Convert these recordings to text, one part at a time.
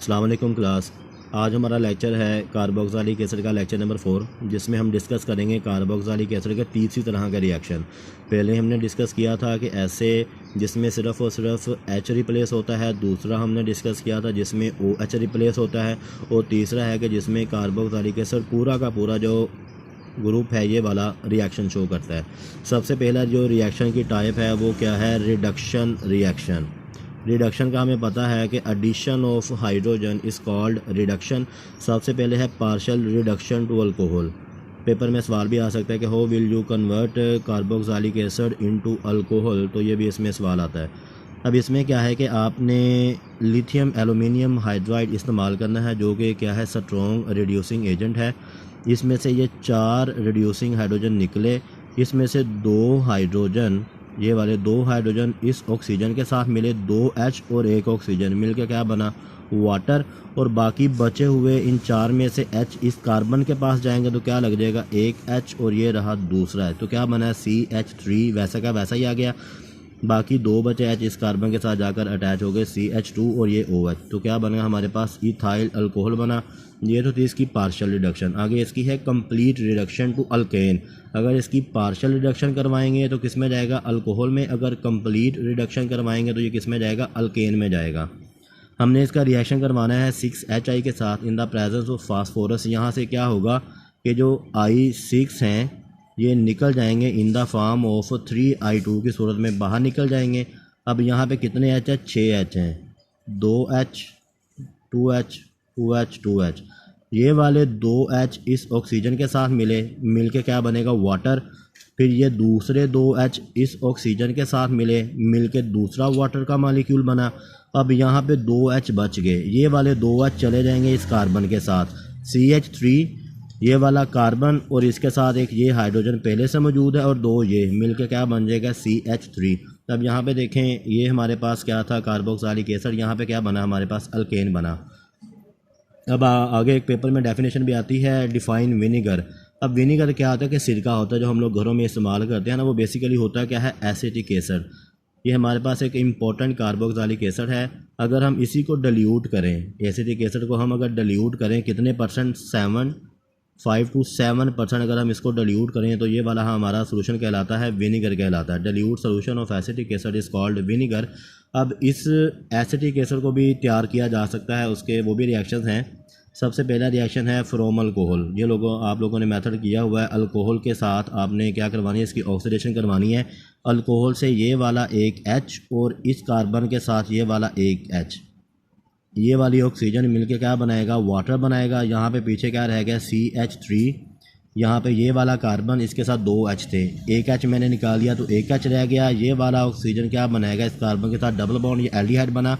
अस्सलाम वालेकुम क्लास। आज हमारा लेक्चर है कार्बोक्सिलिक एसिड का लेक्चर नंबर 4, जिसमें हम डिस्कस करेंगे कार्बोक्सिलिक एसिड के तीसरी तरह का रिएक्शन। पहले हमने डिस्कस किया था कि ऐसे जिसमें सिर्फ़ और सिर्फ एच रिप्लेस होता है, दूसरा हमने डिस्कस किया था जिसमें ओ एच रिप्लेस होता है, और तीसरा है कि जिसमें कार्बोक्सिलिक एसिड पूरा का पूरा जो ग्रुप है ये वाला रिएक्शन शो करता है। सबसे पहला जो रिएक्शन की टाइप है वो क्या है? Reduction reaction. रिडक्शन का हमें पता है कि addition of hydrogen is called reduction. सबसे पहले है partial reduction to alcohol. Paper में सवाल भी आ सकता है कि how will you convert carboxylic acid into alcohol, तो ये भी इसमें सवाल आता है। अब इसमें क्या है कि आपने लिथियम एलुमिनियम हाइड्राइड इस्तेमाल करना है, जो कि क्या है? स्ट्रॉन्ग रिड्यूसिंग एजेंट है। इसमें से ये 4 रिड्यूसिंग हाइड्रोजन निकले, इसमें से 2 हाइड्रोजन, ये वाले 2 हाइड्रोजन इस ऑक्सीजन के साथ मिले, 2 H और 1 ऑक्सीजन मिलकर क्या बना? वाटर। और बाकी बचे हुए इन 4 में से H इस कार्बन के पास जाएंगे तो क्या लग जाएगा? 1 H और ये रहा दूसरा है, तो क्या बना है? CH3। वैसा का वैसा ही आ गया। बाकी 2 बचे H इस कार्बन के साथ जाकर अटैच हो गए, CH2 और ये OH, तो क्या बना हमारे पास? इथाइल अल्कोहल बना। ये तो थी इसकी पार्शियल रिडक्शन। आगे इसकी है कंप्लीट रिडक्शन टू अल्केन। अगर इसकी पार्शियल रिडक्शन करवाएंगे तो किस में जाएगा? अल्कोहल में। अगर कंप्लीट रिडक्शन करवाएंगे तो ये किस में जाएगा? अल्केन में जाएगा। हमने इसका रिएक्शन करवाना है 6HI के साथ in the presence of phosphorus. यहाँ से क्या होगा कि जो I6 हैं ये निकल जाएंगे in the form of 3I2 की सूरत में बाहर निकल जाएंगे। अब यहाँ पे कितने H है? 6H हैं। 2H 2H 2H 2H। ये वाले 2H इस ऑक्सीजन के साथ मिलके क्या बनेगा? वाटर। फिर ये दूसरे 2H इस ऑक्सीजन के साथ मिलके दूसरा वाटर का मॉलिक्यूल बना। अब यहाँ पे 2H बच गए, ये वाले 2H चले जाएंगे इस कार्बन के साथ, CH3 ये वाला कार्बन और इसके साथ एक ये हाइड्रोजन पहले से मौजूद है और 2 ये मिलके क्या बन जाएगा? CH3। तब यहाँ पे देखें ये हमारे पास क्या था? Carboxylic acid. यहाँ पे क्या बना? हमारे पास अल्केन बना। अब आगे एक पेपर में डेफिनेशन भी आती है, डिफाइन विनीगर। अब विनीगर क्या होता है? कि सिरका होता है जो हम लोग घरों में इस्तेमाल करते हैं ना, वो बेसिकली होता है क्या है? Acetic acid. ये हमारे पास एक इम्पॉर्टेंट कार्बोक्सिलिक एसिड है। अगर हम इसी को डिल्यूट करें, एसिटिक एसिड को हम अगर डिल्यूट करें कितने परसेंट? 5 to 7% अगर हम इसको डिल्यूट करें तो ये वाला हमारा सोल्यूशन कहलाता है विनीगर कहलाता है। Dilute solution of acetic acid is called vinegar. अब इस एसिटिक एसिड को भी तैयार किया जा सकता है, उसके वो भी रिएक्शंस हैं। सबसे पहला रिएक्शन है फ्रॉम अल्कोहल। ये आप लोगों ने मेथड किया हुआ है। अल्कोहल के साथ आपने क्या करवानी है? इसकी ऑक्सीडेशन करवानी है। अल्कोहल से ये वाला एक H और इस कार्बन के साथ ये वाला एक H, ये वाली ऑक्सीजन मिलके क्या बनाएगा? वाटर बनाएगा। यहाँ पे पीछे क्या रह गया? CH3। यहाँ पे ये वाला कार्बन इसके साथ 2H थे, एक H मैंने निकाल दिया तो एक H रह गया। ये वाला ऑक्सीजन क्या बनाएगा? इस कार्बन के साथ डबल बॉन्ड, ये एल्डिहाइड बना।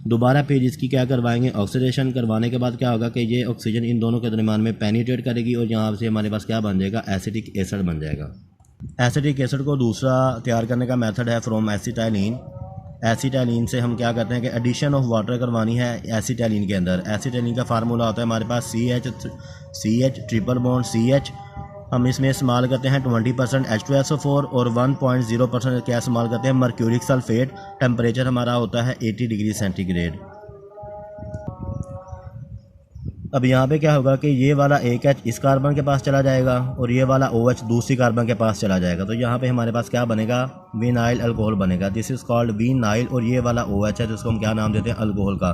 दोबारा फिर इसकी क्या करवाएंगे? ऑक्सीडेशन करवाने के बाद क्या होगा कि ये ऑक्सीजन इन दोनों के दरमियान में पेनिट्रेट करेगी और यहाँ से हमारे पास क्या बन जाएगा? एसिटिक एसिड बन जाएगा। एसिटिक एसिड को दूसरा तैयार करने का मेथड है फ्रॉम एसिटाइलिन। एसिटाइलिन से हम क्या करते हैं कि एडिशन ऑफ वाटर करवानी है एसिटाइलिन के अंदर। एसिटाइलिन का फार्मूला होता है हमारे पास CH ट्रिपल बॉन्ड CH। हम इसमें इस्तेमाल करते हैं 20% H2SO4 और 1.0% क्या इस्तेमाल करते हैं? Mercuric sulphate. टेम्परेचर हमारा होता है 80 डिग्री सेंटीग्रेड। अब यहाँ पे क्या होगा कि ये वाला एक H इस कार्बन के पास चला जाएगा और ये वाला OH दूसरी कार्बन के पास चला जाएगा, तो यहाँ पे हमारे पास क्या बनेगा? विनाइल अल्कोहल बनेगा। This is called vinyl. और ये वाला OH है जिसको हम क्या नाम देते हैं? अल्कोहल का,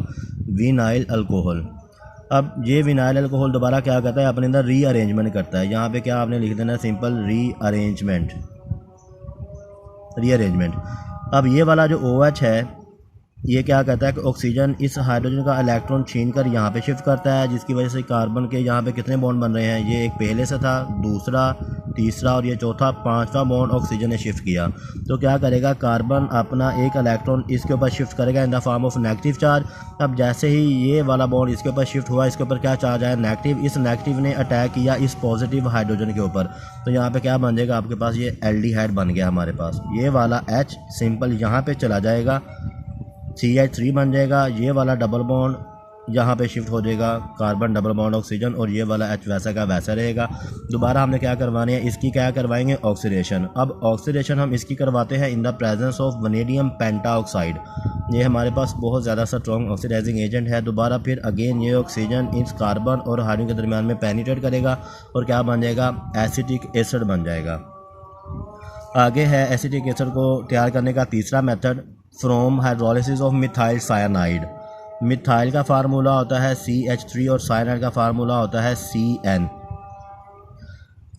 विनाइल अल्कोहल। अब ये विनाइल अल्कोहल दोबारा क्या करता है? अपने अंदर रीअरेंजमेंट करता है। यहाँ पे क्या आपने लिख देना? Simple rearrangement. अब ये वाला जो OH है ये क्या कहता है कि ऑक्सीजन इस हाइड्रोजन का इलेक्ट्रॉन छीन कर यहाँ पे शिफ्ट करता है, जिसकी वजह से कार्बन के यहाँ पे कितने बॉन्ड बन रहे हैं? ये एक पहले से था, दूसरा, तीसरा और ये चौथा, 5वां बॉन्ड ऑक्सीजन ने शिफ्ट किया। तो क्या करेगा? कार्बन अपना एक इलेक्ट्रॉन इसके ऊपर शिफ्ट करेगा in the form of negative charge. अब जैसे ही ये वाला बॉन्ड इसके ऊपर शिफ्ट हुआ, इसके ऊपर क्या चार्ज आया? नेगेटिव। इस नेगेटिव ने अटैक किया इस पॉजिटिव हाइड्रोजन के ऊपर, तो यहाँ पे क्या बन जाएगा? आपके पास ये एल्डिहाइड बन गया हमारे पास। ये वाला H सिंपल यहाँ पे चला जाएगा, CH3 बन जाएगा। ये वाला डबल बॉन्ड यहाँ पे शिफ्ट हो जाएगा कार्बन डबल बॉन्ड ऑक्सीजन और ये वाला H वैसा का वैसा रहेगा। दोबारा हमने क्या करवानी है, इसकी क्या करवाएंगे, ऑक्सीडेशन। अब ऑक्सीडेशन हम इसकी करवाते हैं in the presence of vanadium pentoxide. ये हमारे पास बहुत ज़्यादा स्ट्रॉन्ग ऑक्सीडाइजिंग एजेंट है। दोबारा फिर अगेन ये ऑक्सीजन इस कार्बन और हाइड्रोजन के दरमियान में पेनिट्रेट करेगा और क्या बन जाएगा, एसिटिक एसिड बन जाएगा। आगे है एसिटिक एसिड को तैयार करने का तीसरा method, from hydrolysis of methyl cyanide. Methyl का फार्मूला होता है CH3 और साइनाइड का फार्मूला होता है CN।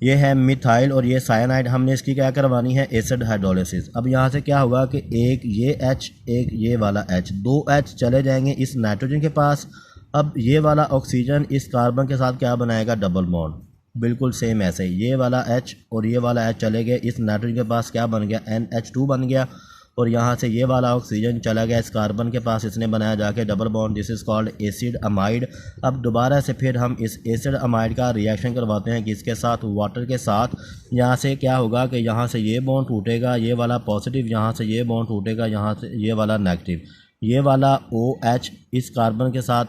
ये है मिथाइल और ये साइनाइड। हमने इसकी क्या करवानी है, एसिड हाइड्रोलिसिस। अब यहाँ से क्या होगा कि एक ये H एक ये वाला H, दो H चले जाएंगे इस नाइट्रोजन के पास। अब ये वाला ऑक्सीजन इस कार्बन के साथ क्या बनाएगा, डबल बॉन्ड, बिल्कुल सेम ऐसे ही। ये वाला H और ये वाला H चले गए इस नाइट्रोजन के पास, क्या बन गया, NH2 बन गया। और यहाँ से ये वाला ऑक्सीजन चला गया इस कार्बन के पास, इसने बनाया जाके double bond, this is called acid amide. अब दोबारा से फिर हम इस एसिड अमाइड का रिएक्शन करवाते हैं किसके साथ, वाटर के साथ। यहाँ से क्या होगा कि यहाँ से ये बॉन्ड टूटेगा, ये वाला पॉजिटिव, यहाँ से ये बॉन्ड टूटेगा, यहाँ से ये वाला नेगेटिव। ये वाला OH इस कार्बन के साथ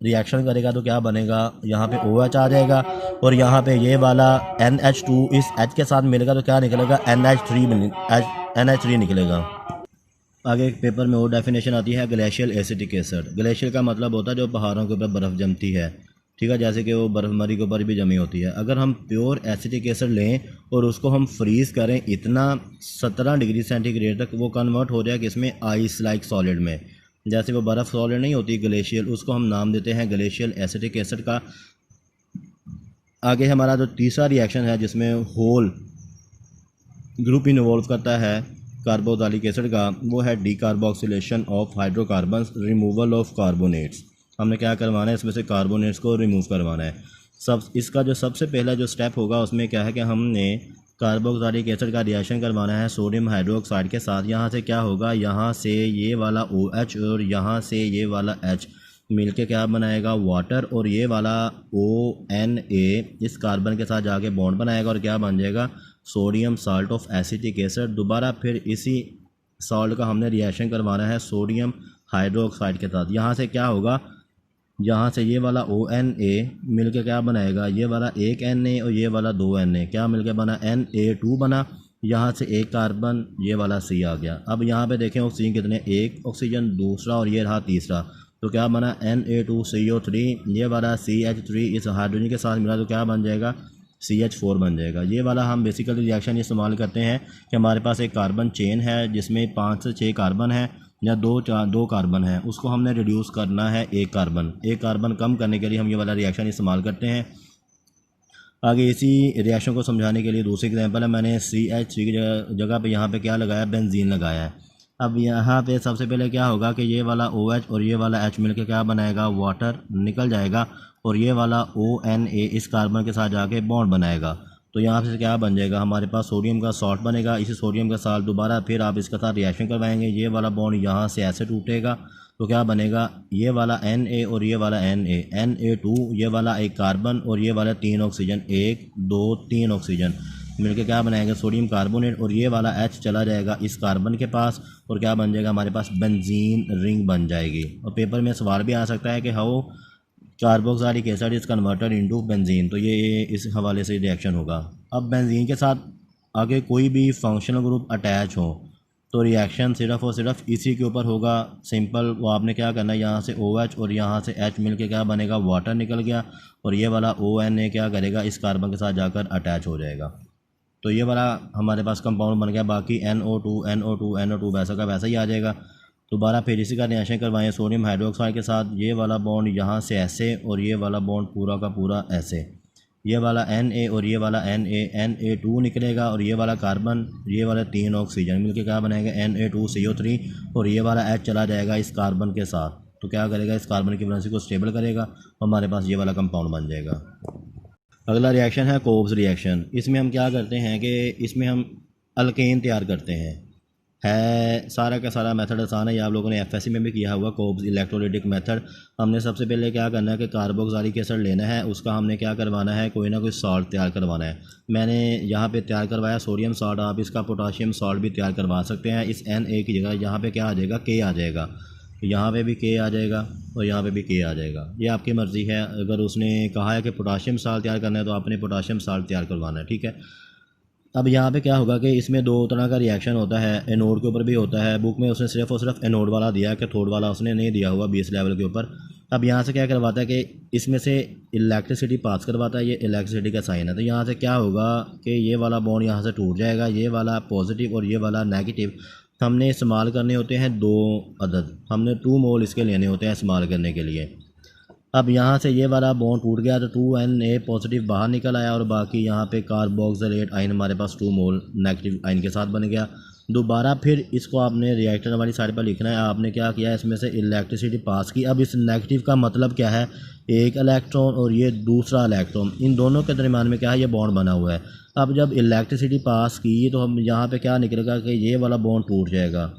रिएक्शन करेगा तो क्या बनेगा, यहाँ पे OH आ जाएगा और यहाँ पे ये वाला NH2 इस H के साथ मिलेगा तो क्या निकलेगा, NH3 निकलेगा। आगे एक पेपर में और डेफिनेशन आती है ग्लेशियल एसिटिक एसिड। ग्लेशियल का मतलब होता है जो पहाड़ों के ऊपर बर्फ़ जमती है, ठीक है, जैसे कि वो बर्फ़बारी के ऊपर भी जमी होती है। अगर हम प्योर एसिटिक एसिड लें और उसको हम फ्रीज़ करें इतना 17 डिग्री सेंटीग्रेड तक, वो कन्वर्ट हो जाएगा इसमें आइस लाइक सॉलिड में। जैसे वो बर्फ़ सॉलिड नहीं होती ग्लेशियल, उसको हम नाम देते हैं ग्लेशियल एसिटिक एसिड का। आगे हमारा जो तीसरा रिएक्शन है जिसमें होल ग्रुप इन्वॉल्व करता है कार्बोक्सिलिक एसिड का, वो है decarboxylation of hydrocarbons, removal of carbonates. हमने क्या करवाना है, इसमें से कार्बोनेट्स को रिमूव करवाना है। इसका जो सबसे पहला जो स्टेप होगा उसमें क्या है कि हमने कार्बोक्सिलिक एसिड का रिएक्शन करवाना है सोडियम हाइड्रोक्साइड के साथ। यहाँ से क्या होगा, यहाँ से ये वाला OH और यहाँ से ये वाला H मिलके क्या बनाएगा, वाटर, और ये वाला ONA इस कार्बन के साथ जाके बॉन्ड बनाएगा और क्या बन जाएगा, sodium salt of acetic acid. दोबारा फिर इसी सॉल्ट का हमने रिएक्शन करवाना है सोडियम हाइड्रोक्साइड के साथ। यहाँ से क्या होगा, यहाँ से ये वाला ONA मिलके क्या बनाएगा, ये वाला एक Na और ये वाला दो Na, क्या मिलके बना, Na2 बना। यहाँ से एक कार्बन, ये वाला C आ गया। अब यहाँ पे देखें ऑक्सीजन कितने, एक ऑक्सीजन, दूसरा और ये रहा तीसरा, तो क्या बना, Na2CO3। ये वाला CH3 इस हाइड्रोजन के साथ मिला तो क्या बन जाएगा, CH4 बन जाएगा। ये वाला हम बेसिकली रिएक्शन इस्तेमाल करते हैं कि हमारे पास एक कार्बन चेन है जिसमें 5 से 6 कार्बन है या दो कार्बन है, उसको हमने रिड्यूस करना है एक कार्बन कम करने के लिए हम ये वाला रिएक्शन इस्तेमाल करते हैं। आगे इसी रिएक्शन को समझाने के लिए दूसरी एग्जांपल है, मैंने CH3 की जगह पे यहाँ पे क्या लगाया, बेंजीन लगाया है। अब यहाँ पे सबसे पहले क्या होगा कि ये वाला OH और ये वाला H मिलकर क्या बनाएगा, वाटर निकल जाएगा और ये वाला ONA इस कार्बन के साथ जाके बॉन्ड बनाएगा। तो यहाँ से क्या बन जाएगा, हमारे पास सोडियम का सॉल्ट बनेगा। इसी सोडियम का साल्ट दोबारा फिर आप इसके साथ रिएक्शन करवाएंगे, ये वाला बॉन्ड यहाँ से ऐसे टूटेगा तो क्या बनेगा, ये वाला Na और ये वाला Na2, ये वाला एक कार्बन और ये वाला 3 ऑक्सीजन, 1 2 3 ऑक्सीजन मिलके क्या बनाएंगे, सोडियम कार्बोनेट, और ये वाला H चला जाएगा इस कार्बन के पास और क्या बन जाएगा, हमारे पास बेंजीन रिंग बन जाएगी। और पेपर में सवाल भी आ सकता है कि how carboxylic acid is converted into benzene, तो ये इस हवाले से रिएक्शन होगा। अब बेंजीन के साथ आगे कोई भी फंक्शनल ग्रुप अटैच हो तो रिएक्शन सिर्फ़ और सिर्फ इसी के ऊपर होगा, सिंपल। वो आपने क्या करना है, यहाँ से OH और यहाँ से H मिलके क्या बनेगा, वाटर निकल गया और ये वाला ONA क्या करेगा, इस कार्बन के साथ जाकर अटैच हो जाएगा। तो ये वाला हमारे पास कंपाउंड बन गया। बाकी NO2 वैसा का वैसा ही आ जाएगा। दोबारा फिर इसी का रिएक्शन करवाएं सोडियम हाइड्रोक्साइड के साथ, ये वाला बॉन्ड यहाँ से ऐसे और ये वाला बॉन्ड पूरा का पूरा ऐसे, ये वाला Na और ये वाला Na2 निकलेगा और ये वाला कार्बन, ये वाला 3 ऑक्सीजन मिलके क्या बनाएगा, Na2CO3 और ये वाला H चला जाएगा इस कार्बन के साथ, तो क्या करेगा, इस कार्बन की वैलेंसी को स्टेबल करेगा, हमारे पास ये वाला कंपाउंड बन जाएगा। अगला रिएक्शन है कोब्स रिएक्शन। इसमें हम क्या करते हैं कि इसमें हम अल्केन तैयार करते हैं। है सारा का सारा मेथड आसान है, ये आप लोगों ने FSC में भी किया हुआ, कोब्स इलेक्ट्रोलाइटिक मेथड। हमने सबसे पहले क्या करना है कि कार्बोक्सिलिक एसिड लेना है, उसका हमने क्या करवाना है, कोई ना कोई सॉल्ट तैयार करवाना है। मैंने यहाँ पे तैयार करवाया सोडियम सॉल्ट, आप इसका पोटाशियम सॉल्ट भी तैयार करवा सकते हैं। इस Na की जगह यहाँ पे क्या आ जाएगा, K आ जाएगा। यहाँ पे भी के आ जाएगा और यहाँ पे भी के आ जाएगा। ये आपकी मर्ज़ी है। अगर उसने कहा है कि पोटाशियम साल्ट तैयार करना है तो आपने पोटाशियम साल्ट तैयार करवाना है, ठीक है। अब यहाँ पे क्या होगा कि इसमें दो तरह का रिएक्शन होता है, एनोड के ऊपर भी होता है। बुक में उसने सिर्फ और सिर्फ एनोड वाला दिया है, कैथोड वाला उसने नहीं दिया हुआ 20 लेवल के ऊपर। अब यहाँ से क्या करवाता है कि इसमें से इलेक्ट्रिसिटी पास करवाता है, ये इलेक्ट्रिसिटी का साइन है। तो यहाँ से क्या होगा कि ये वाला बॉन्ड यहाँ से टूट जाएगा, ये वाला पॉजिटिव और ये वाला नेगेटिव। हमने इस्तेमाल करने होते हैं 2 अदद, हमने 2 मोल इसके लेने होते हैं इस्तेमाल करने के लिए। अब यहाँ से ये वाला बॉन्ड टूट गया तो 2Na पॉजिटिव बाहर निकल आया और बाकी यहाँ पे कार्बोक्सिलेट आयन हमारे पास 2 मोल नेगेटिव आयन के साथ बन गया। दोबारा फिर इसको आपने रिएक्टर वाली साइड पर लिखना है। आपने क्या किया, इसमें से इलेक्ट्रिसिटी पास की। अब इस नेगेटिव का मतलब क्या है, एक इलेक्ट्रॉन और ये दूसरा इलेक्ट्रॉन, इन दोनों के दरमियान में क्या है, ये बॉन्ड बना हुआ है। अब जब इलेक्ट्रिसिटी पास की तो हम यहाँ पे क्या निकलेगा कि ये वाला बॉन्ड टूट जाएगा।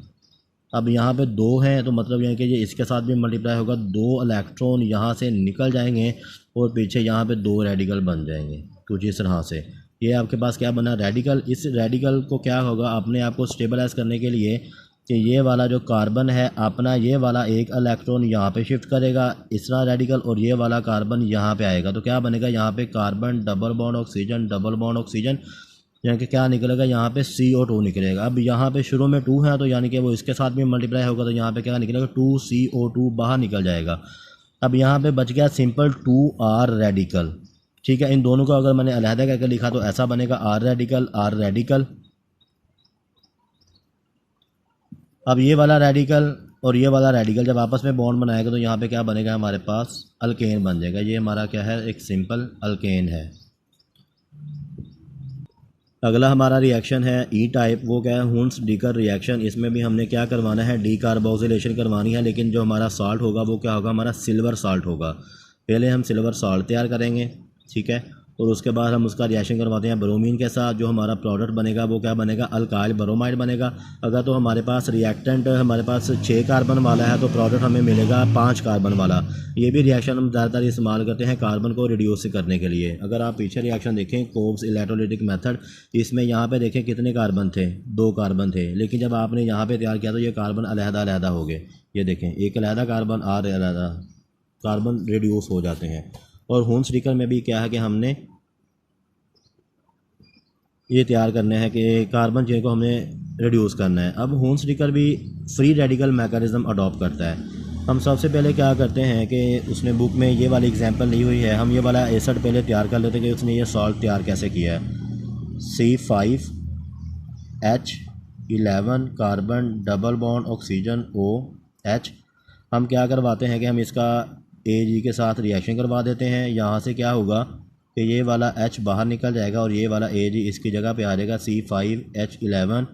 अब यहाँ पे 2 हैं तो मतलब ये कि ये इसके साथ भी मल्टीप्लाई होगा, 2 इलेक्ट्रॉन यहाँ से निकल जाएंगे और पीछे यहाँ पे 2 रेडिकल बन जाएंगे कुछ इस तरह से। ये आपके पास क्या बना, रेडिकल। इस रेडिकल को क्या होगा, अपने आप को स्टेबलाइज करने के लिए कि ये वाला जो कार्बन है अपना, ये वाला एक इलेक्ट्रॉन यहाँ पे शिफ्ट करेगा इस तरह रेडिकल, और ये वाला कार्बन यहाँ पे आएगा। तो क्या बनेगा, यहाँ पे carbon double bond oxygen, double bond oxygen, यानी कि क्या निकलेगा, यहाँ पे CO2 निकलेगा। अब यहाँ पे शुरू में 2 है तो यानी कि वो इसके साथ भी मल्टीप्लाई होगा तो यहाँ पे क्या निकलेगा, 2CO2 बाहर निकल जाएगा। अब यहाँ पे बच गया सिंपल 2R रेडिकल, ठीक है। इन दोनों को अगर मैंने अलहदा करके लिखा तो ऐसा बनेगा R रेडिकल, R रेडिकल। अब ये वाला रेडिकल और ये वाला रेडिकल जब आपस में बॉन्ड बनाएगा तो यहाँ पे क्या बनेगा, हमारे पास अल्केन बन जाएगा। ये हमारा क्या है, एक सिंपल अल्केन है। अगला हमारा रिएक्शन है ई टाइप, वो क्या है, हुंस डीकर रिएक्शन। इसमें भी हमने क्या करवाना है, डीकार्बोक्सिलेशन करवानी है, लेकिन जो हमारा साल्ट होगा वो क्या होगा, हमारा सिल्वर साल्ट होगा। पहले हम सिल्वर साल्ट तैयार करेंगे, ठीक है, और उसके बाद हम उसका रिएक्शन करवाते हैं ब्रोमीन के साथ। जो हमारा प्रोडक्ट बनेगा वो क्या बनेगा, अल्काइल ब्रोमाइड बनेगा। अगर तो हमारे पास रिएक्टेंट हमारे पास 6 कार्बन वाला है तो प्रोडक्ट हमें मिलेगा 5 कार्बन वाला। ये भी रिएक्शन हम ज़्यादातर इस्तेमाल करते हैं कार्बन को रिड्यूस करने के लिए। अगर आप पीछे रिएक्शन देखें, कोब्स इलेक्ट्रोलाइटिक मेथड, इसमें यहाँ पे देखें कितने कार्बन थे, 2 कार्बन थे, लेकिन जब आपने यहाँ पे तैयार किया तो ये कार्बन अलहदा अलहदा हो गए। ये देखें, एक अलहदा कार्बन और अलहदा कार्बन रिड्यूस हो जाते हैं। और हुंस डीकर में भी क्या है कि हमने ये तैयार करना है कि कार्बन चेन को हमने रिड्यूस करना है। अब हुंस डीकर भी फ्री रेडिकल मैकेनिज्म अडॉप्ट करता है। हम सबसे पहले क्या करते हैं कि उसने बुक में ये वाली एग्जांपल ली हुई है, हम ये वाला एसिड पहले तैयार कर लेते हैं कि उसने ये सॉल्ट तैयार कैसे किया है। C5H11 carbon double bond oxygen OH। हम क्या करवाते हैं कि हम इसका Ag के साथ रिएक्शन करवा देते हैं। यहाँ से क्या होगा कि ये वाला H बाहर निकल जाएगा और ये वाला Ag इसकी जगह पे आ जाएगा, C5H11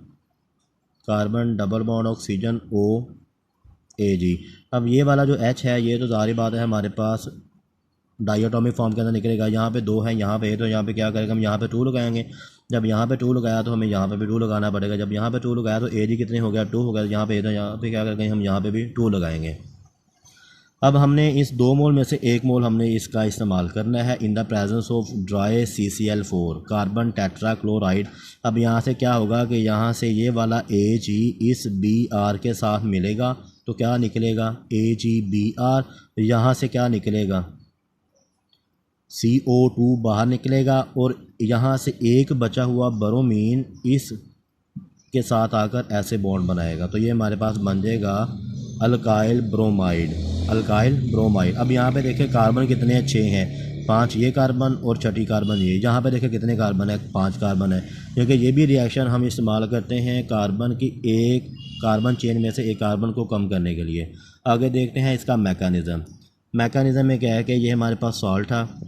carbon double bond oxygen OAg। अब ये वाला जो H है ये तो ज़ाहिर बात है हमारे पास डायटोमिक फॉर्म के अंदर निकलेगा। यहाँ पे 2 है, यहाँ पे तो यहाँ पे क्या करेगा, हम यहाँ पे 2 लगाएंगे। जब यहाँ पे 2 लगाया तो हमें यहाँ पे भी 2 लगाना पड़ेगा। जब यहाँ पे 2 लगाया तो Ag कितने हो गया, 2 हो गया। यहाँ पे तो यहाँ पे क्या करेंगे, हम यहाँ पे भी 2 लगाएंगे। अब हमने इस 2 मोल में से 1 मोल हमने इसका इस्तेमाल करना है in the presence of dry CCl4 carbon tetrachloride. अब यहाँ से क्या होगा कि यहाँ से ये वाला Ag इस Br के साथ मिलेगा तो क्या निकलेगा, AgBr। यहाँ से क्या निकलेगा, CO2 बाहर निकलेगा और यहाँ से एक बचा हुआ ब्रोमीन इस के साथ आकर ऐसे बॉन्ड बनाएगा। तो ये हमारे पास बन जाएगा अल्काइल ब्रोमाइड, अल्काइल ब्रोमाइड। अब यहाँ पे देखें कार्बन कितने अच्छे हैं, 5 ये कार्बन और छठी कार्बन ये। यहाँ पे देखें कितने कार्बन है, 5 कार्बन है, क्योंकि ये भी रिएक्शन हम इस्तेमाल करते हैं कार्बन की एक कार्बन चेन में से एक कार्बन को कम करने के लिए। आगे देखते हैं इसका मैकेनिज़्म। मैकेनिज़्म में क्या है कि ये हमारे पास सॉल्ट था,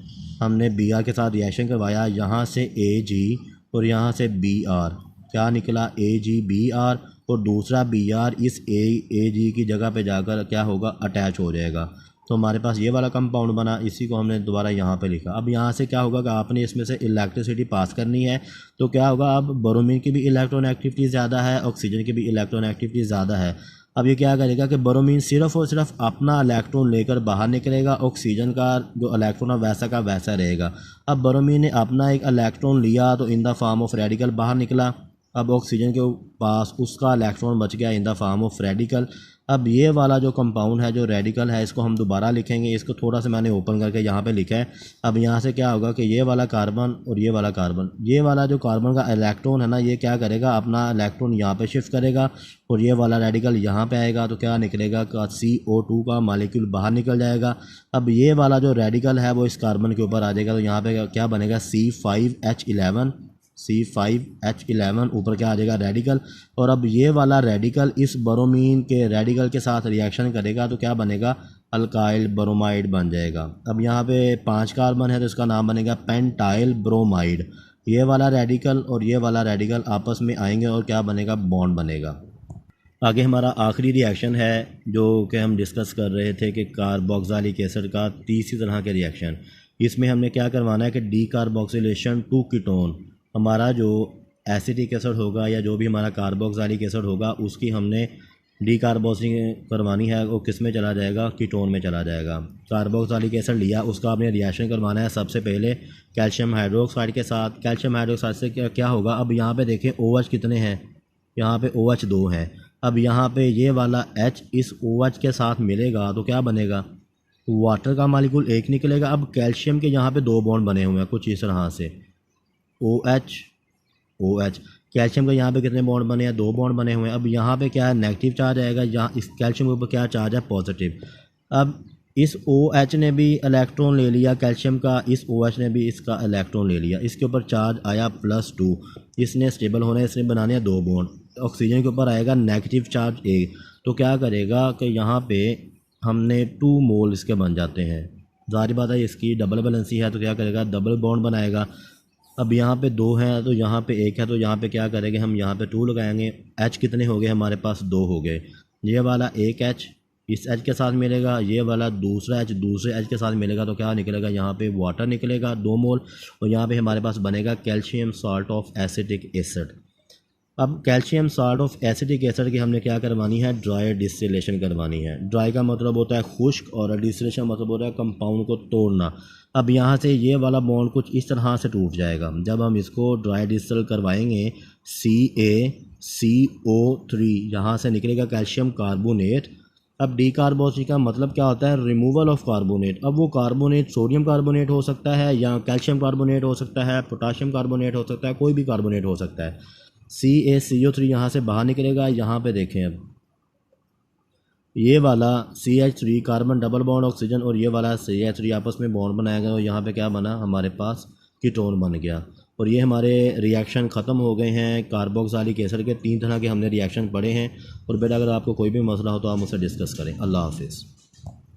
हमने Br के साथ रिएक्शन करवाया, यहाँ से Ag और यहाँ से Br, क्या निकला, AgBr, और दूसरा Br इस Ag की जगह पे जाकर क्या होगा, अटैच हो जाएगा। तो हमारे पास ये वाला कंपाउंड बना, इसी को हमने दोबारा यहाँ पे लिखा। अब यहाँ से क्या होगा कि आपने इसमें से इलेक्ट्रिसिटी पास करनी है तो क्या होगा, अब ब्रोमीन की भी इलेक्ट्रॉन एक्टिविटी ज़्यादा है, ऑक्सीजन की भी इलेक्ट्रॉन एक्टिविटी ज़्यादा है। अब ये क्या करेगा कि ब्रोमीन सिर्फ और सिर्फ अपना इलेक्ट्रॉन लेकर बाहर निकलेगा, ऑक्सीजन का जो इलेक्ट्रॉन है वैसा का वैसा रहेगा। अब ब्रोमीन ने अपना एक इलेक्ट्रॉन लिया तो in the form of radical बाहर निकला। अब ऑक्सीजन के पास उसका इलेक्ट्रॉन बच गया in the form of radical. अब ये वाला जो कंपाउंड है, जो रेडिकल है, इसको हम दोबारा लिखेंगे। इसको थोड़ा सा मैंने ओपन करके यहाँ पे लिखा है। अब यहाँ से क्या होगा कि ये वाला कार्बन और ये वाला कार्बन, ये वाला जो कार्बन का इलेक्ट्रॉन है ना, ये क्या करेगा, अपना इलेक्ट्रॉन यहाँ पे शिफ्ट करेगा और ये वाला रेडिकल यहाँ पे आएगा। तो क्या निकलेगा का CO2 का मालिक्यूल बाहर निकल जाएगा। अब ये वाला जो रेडिकल है वो इस कार्बन के ऊपर आ जाएगा। तो यहाँ पे क्या बनेगा, C5H11 ऊपर क्या आ जाएगा, रेडिकल। और अब ये वाला रेडिकल इस ब्रोमीन के रेडिकल के साथ रिएक्शन करेगा तो क्या बनेगा, अल्काइल ब्रोमाइड बन जाएगा। अब यहाँ पे 5 कार्बन है तो इसका नाम बनेगा पेंटाइल ब्रोमाइड। ये वाला रेडिकल और ये वाला रेडिकल आपस में आएंगे और क्या बनेगा, बॉन्ड बनेगा। आगे हमारा आखिरी रिएक्शन है जो कि हम डिस्कस कर रहे थे कि कार्बोक्सिलिक एसिड का तीसरी तरह के रिएक्शन। इसमें हमने क्या करवाना है कि डी कार्बोक्सिलेशन टू कीटोन, हमारा जो एसिटिक एसिड होगा या जो भी हमारा कार्बोक्सिलिक एसिड होगा उसकी हमने डी कार्बोक्सिलेशन करवानी है। वो किस में चला जाएगा, कीटोन में चला जाएगा। कार्बोक्सिलिक एसिड लिया, उसका आपने रिएक्शन करवाना है सबसे पहले कैल्शियम हाइड्रोक्साइड के साथ। कैल्शियम हाइड्रोक्साइड से क्या होगा, अब यहाँ पे देखें OH कितने हैं, यहाँ पे OH 2 हैं। अब यहाँ पे ये वाला H इस OH के साथ मिलेगा तो क्या बनेगा, वाटर का मालिक्यूल एक निकलेगा। अब कैल्शियम के यहाँ पे 2 बॉन्ड बने हुए हैं कुछ इस तरह से, OH। कैल्शियम के यहाँ पे कितने बॉन्ड बने हैं, 2 बॉन्ड बने हुए हैं। अब यहाँ पे क्या है, नेगेटिव चार्ज आएगा, यहाँ इस कैल्शियम के ऊपर क्या चार्ज है, पॉजिटिव। अब इस OH ने भी इलेक्ट्रॉन ले लिया कैल्शियम का, इस OH ने भी इसका इलेक्ट्रॉन ले लिया, इसके ऊपर चार्ज आया +2। इसने स्टेबल होना है, इसने बनाने हैं 2 बॉन्ड। ऑक्सीजन के ऊपर आएगा नेगेटिव चार्ज 1, तो क्या करेगा कि यहाँ पे हमने 2 मोल इसके बन जाते हैं। ज़ाहिर बात है इसकी डबल वैलेंसी है तो क्या करेगा, डबल बॉन्ड बनाएगा। अब यहाँ पे 2 हैं तो यहाँ पे 1 है, तो यहाँ पे क्या करेंगे, हम यहाँ पे 2 लगाएंगे। H कितने हो गए हमारे पास, 2 हो गए। ये वाला एक H इस H के साथ मिलेगा, ये वाला दूसरा H दूसरे H के साथ मिलेगा तो क्या निकलेगा, यहाँ पे वाटर निकलेगा 2 मोल। और यहाँ पे हमारे पास बनेगा calcium salt of acetic acid. अब calcium salt of acetic acid की हमने क्या करवानी है, ड्राई डिस्टिलेशन करवानी है। ड्राई का मतलब होता है खुश्क और डिस्टिलेशन मतलब होता है कंपाउंड को तोड़ना। अब यहाँ से ये वाला बॉन्ड कुछ इस तरह से टूट जाएगा। जब हम इसको ड्राई डिस्टिल करवाएंगे CaCO3 यहाँ से निकलेगा कैल्शियम कार्बोनेट। अब डी कार्बोक्सी का मतलब क्या होता है, रिमूवल ऑफ कार्बोनेट। अब वो कार्बोनेट सोडियम कार्बोनेट हो सकता है या कैल्शियम कार्बोनेट हो सकता है, पोटाशियम कार्बोनेट हो सकता है, कोई भी कार्बोनेट हो सकता है। CaCO3 यहाँ से बाहर निकलेगा। यहाँ पे देखें, अब ये वाला CH3 carbon double bond oxygen और ये वाला CH3 आपस में बॉन्ड बनाया गया और यहाँ पे क्या बना, हमारे पास कीटोन बन गया। और ये हमारे रिएक्शन ख़त्म हो गए हैं। कार्बोक्सिलिक एसिड के 3 तरह के हमने रिएक्शन पढ़े हैं। और बेटा अगर आपको कोई भी मसला हो तो आप मुझसे डिस्कस करें। अल्लाह हाफिज़।